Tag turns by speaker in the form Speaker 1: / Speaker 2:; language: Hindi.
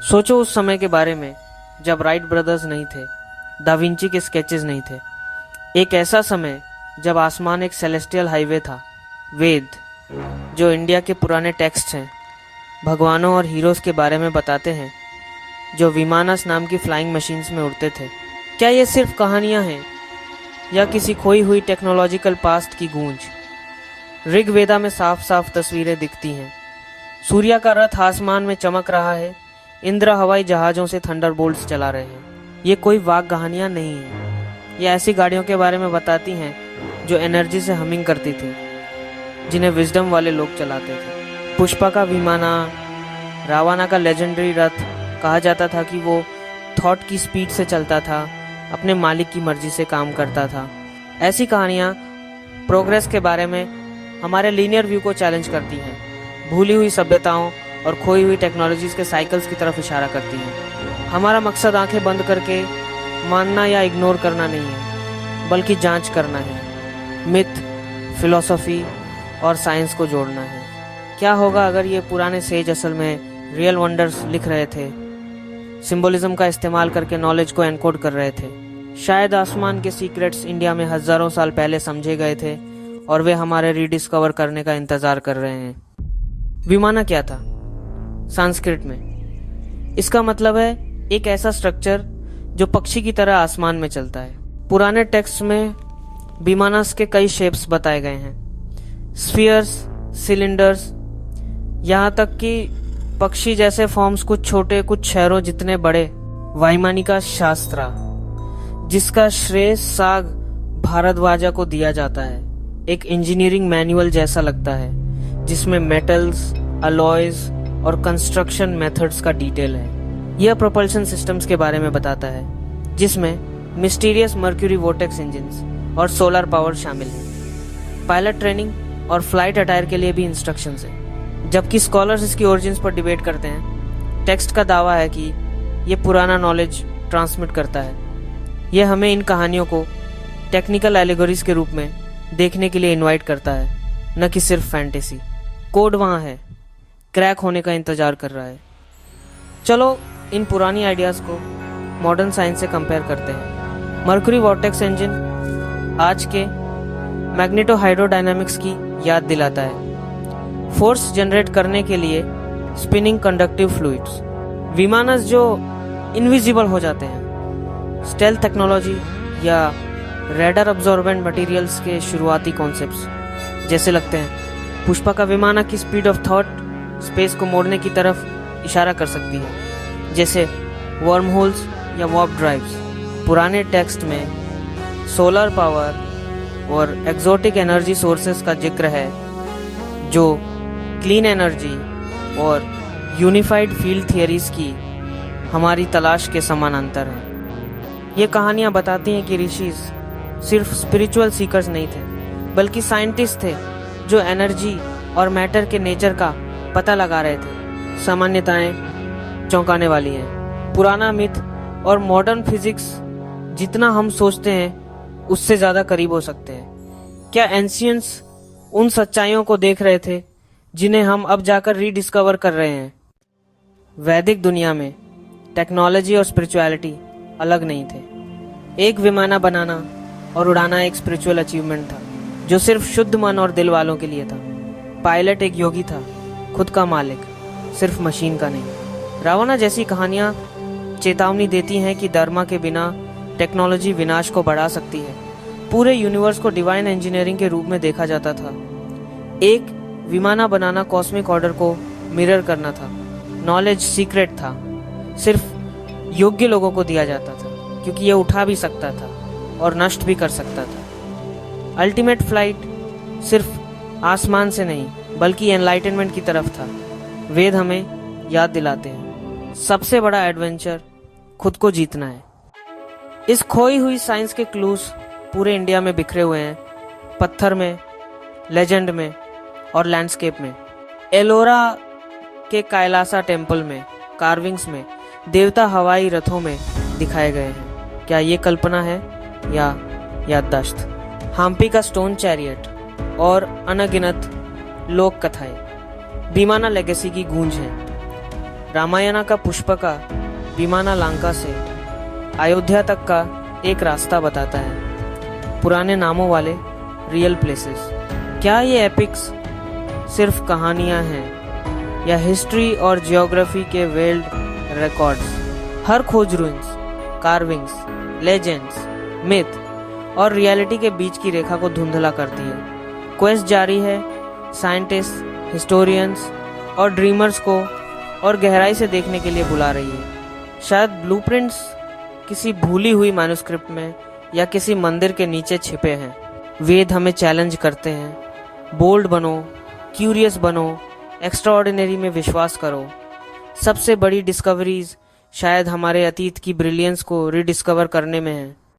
Speaker 1: सोचो उस समय के बारे में जब राइट ब्रदर्स नहीं थे, दा विंची के स्केचेस नहीं थे। एक ऐसा समय जब आसमान एक सेलेस्टियल हाईवे था। वेद, जो इंडिया के पुराने टेक्स्ट हैं, भगवानों और हीरोज़ के बारे में बताते हैं जो विमानस नाम की फ्लाइंग मशीन्स में उड़ते थे। क्या ये सिर्फ कहानियाँ हैं या किसी खोई हुई टेक्नोलॉजिकल पास्ट की गूंज? ऋग्वेदा में साफ साफ तस्वीरें दिखती हैं। सूर्य का रथ आसमान में चमक रहा है, इंद्र हवाई जहाज़ों से थंडरबोल्ट्स चला रहे हैं। ये कोई वाक कहानियाँ नहीं हैं। ये ऐसी गाड़ियों के बारे में बताती हैं जो एनर्जी से हमिंग करती थी, जिन्हें विजडम वाले लोग चलाते थे। पुष्पा का विमाना, रावणा का लेजेंडरी रथ, कहा जाता था कि वो थॉट की स्पीड से चलता था, अपने मालिक की मर्जी से काम करता था। ऐसी कहानियाँ प्रोग्रेस के बारे में हमारे लीनियर व्यू को चैलेंज करती हैं, भूली हुई सभ्यताओं और खोई हुई टेक्नोलॉजीज के साइकिल्स की तरफ इशारा करती हैं। हमारा मकसद आंखें बंद करके मानना या इग्नोर करना नहीं है, बल्कि जांच करना है। मिथ, फिलॉसफी और साइंस को जोड़ना है। क्या होगा अगर ये पुराने सेज असल में रियल वंडर्स लिख रहे थे, सिंबोलिज्म का इस्तेमाल करके नॉलेज को एनकोड कर रहे थे? शायद आसमान के सीक्रेट्स इंडिया में हजारों साल पहले समझे गए थे और वे हमारे रीडिस्कवर करने का इंतजार कर रहे हैं। विमाना क्या था? संस्कृत में इसका मतलब है एक ऐसा स्ट्रक्चर जो पक्षी की तरह आसमान में चलता है। पुराने टेक्स्ट में विमानस के कई शेप्स बताए गए हैं, स्फीयर्स, सिलेंडर्स, यहाँ तक कि पक्षी जैसे फॉर्म्स कुछ छोटे कुछ शहरों जितने बड़े। वैमानिका शास्त्रा, जिसका श्रेय साग भारद्वाजा को दिया जाता है, एक इंजीनियरिंग मैनुअल जैसा लगता है जिसमें मेटल्स, अलॉयज और कंस्ट्रक्शन मेथड्स का डिटेल है। यह प्रोपल्शन सिस्टम्स के बारे में बताता है, जिसमें मिस्टीरियस मर्क्यूरी वोर्टेक्स इंजिन्स और सोलर पावर शामिल है। पायलट ट्रेनिंग और फ्लाइट अटायर के लिए भी इंस्ट्रक्शंस है। जबकि स्कॉलर्स इसकी ओरिजिन्स पर डिबेट करते हैं, टेक्स्ट का दावा है कि यह पुराना नॉलेज ट्रांसमिट करता है। यह हमें इन कहानियों को टेक्निकल एलिगोरीज के रूप में देखने के लिए इनवाइट करता है, न कि सिर्फ फैंटेसी। कोड वहाँ है, क्रैक होने का इंतजार कर रहा है। चलो इन पुरानी आइडियाज़ को मॉडर्न साइंस से कंपेयर करते हैं। मर्क्यूरी वॉर्टेक्स इंजन आज के मैग्नेटो हाइड्रोडायनामिक्स की याद दिलाता है, फोर्स जनरेट करने के लिए स्पिनिंग कंडक्टिव फ्लूइड्स। विमानस जो इनविजिबल हो जाते हैं, स्टेल्थ टेक्नोलॉजी या रेडर अब्जॉर्बेंट मटेरियल्स के शुरुआती कॉन्सेप्ट्स जैसे लगते हैं। पुष्पा का विमाना की स्पीड ऑफ थॉट स्पेस को मोड़ने की तरफ इशारा कर सकती है, जैसे वर्म होल्स या वॉर्प ड्राइव्स। पुराने टेक्स्ट में सोलर पावर और एक्सोटिक एनर्जी सोर्सेस का जिक्र है, जो क्लीन एनर्जी और यूनिफाइड फील्ड थियरीज की हमारी तलाश के समानांतर हैं। ये कहानियाँ बताती हैं कि ऋषिज सिर्फ स्पिरिचुअल सीकर्स नहीं थे, बल्कि साइंटिस्ट थे जो एनर्जी और मैटर के नेचर का पता लगा रहे थे। सामान्यताएं चौंकाने वाली हैं। पुराना मिथ और मॉडर्न फिजिक्स जितना हम सोचते हैं उससे ज़्यादा करीब हो सकते हैं। क्या एंशियंट्स उन सच्चाइयों को देख रहे थे जिन्हें हम अब जाकर रीडिस्कवर कर रहे हैं? वैदिक दुनिया में टेक्नोलॉजी और स्पिरिचुअलिटी अलग नहीं थे। एक विमाना बनाना और उड़ाना एक स्पिरिचुअल अचीवमेंट था जो सिर्फ शुद्ध मन और दिल वालों के लिए था। पायलट एक योगी था, खुद का मालिक, सिर्फ मशीन का नहीं। रावणा जैसी कहानियाँ चेतावनी देती हैं कि धर्म के बिना टेक्नोलॉजी विनाश को बढ़ा सकती है। पूरे यूनिवर्स को डिवाइन इंजीनियरिंग के रूप में देखा जाता था। एक विमाना बनाना कॉस्मिक ऑर्डर को मिरर करना था। नॉलेज सीक्रेट था, सिर्फ योग्य लोगों को दिया जाता था, क्योंकि यह उठा भी सकता था और नष्ट भी कर सकता था। अल्टीमेट फ्लाइट सिर्फ आसमान से नहीं, बल्कि एनलाइटनमेंट की तरफ था। वेद हमें याद दिलाते हैं, सबसे बड़ा एडवेंचर खुद को जीतना है। इस खोई हुई साइंस के क्लूज पूरे इंडिया में बिखरे हुए हैं, पत्थर में, लेजेंड में और लैंडस्केप में। एलोरा के कैलासा टेम्पल में, कार्विंग्स में, देवता हवाई रथों में दिखाए गए हैं। क्या ये कल्पना है या याददाश्त? हम्पी का स्टोन चैरियट और अनगिनत लोक कथाएं विमाना लेगेसी की गूंज है। रामायणा का पुष्पका विमाना लंका से अयोध्या तक का एक रास्ता बताता है, पुराने नामों वाले रियल प्लेसेस। क्या ये एपिक्स सिर्फ कहानियाँ हैं या हिस्ट्री और जियोग्राफी के वेल्ड रिकॉर्ड्स? हर खोज रूइंस, कार्विंग्स, लेजेंड्स, मिथ और रियलिटी के बीच की रेखा को धुंधला करती है। क्वेस्ट जारी है, साइंटिस्ट, हिस्टोरियंस और ड्रीमर्स को और गहराई से देखने के लिए बुला रही है। शायद ब्लूप्रिंट्स किसी भूली हुई मैन्युस्क्रिप्ट में या किसी मंदिर के नीचे छिपे हैं। वेद हमें चैलेंज करते हैं, बोल्ड बनो, क्यूरियस बनो, एक्स्ट्राऑर्डिनरी में विश्वास करो। सबसे बड़ी डिस्कवरीज शायद हमारे अतीत की ब्रिलियंस को रिडिस्कवर करने में है।